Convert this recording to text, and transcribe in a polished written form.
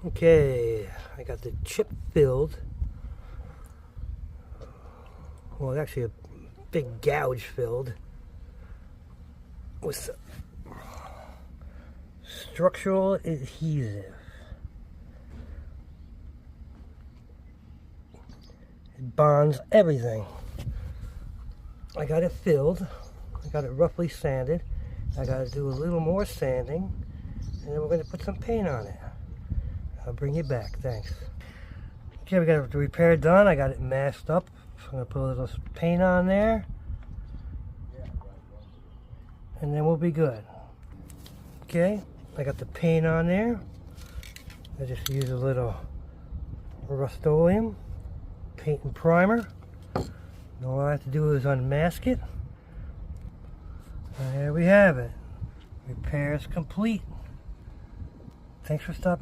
Okay, I got the chip filled. Well, actually a big gouge filled with structural adhesive. It bonds everything. I got it filled. I got it roughly sanded. I got to do a little more sanding, and then we're going to put some paint on it. I'll bring you back. Thanks. Okay, we got the repair done. I got it masked up. So I'm going to put a little paint on there, and then we'll be good. Okay, I got the paint on there. I just use a little Rust-Oleum paint and primer. And all I have to do is unmask it. And there we have it. Repairs complete. Thanks for stopping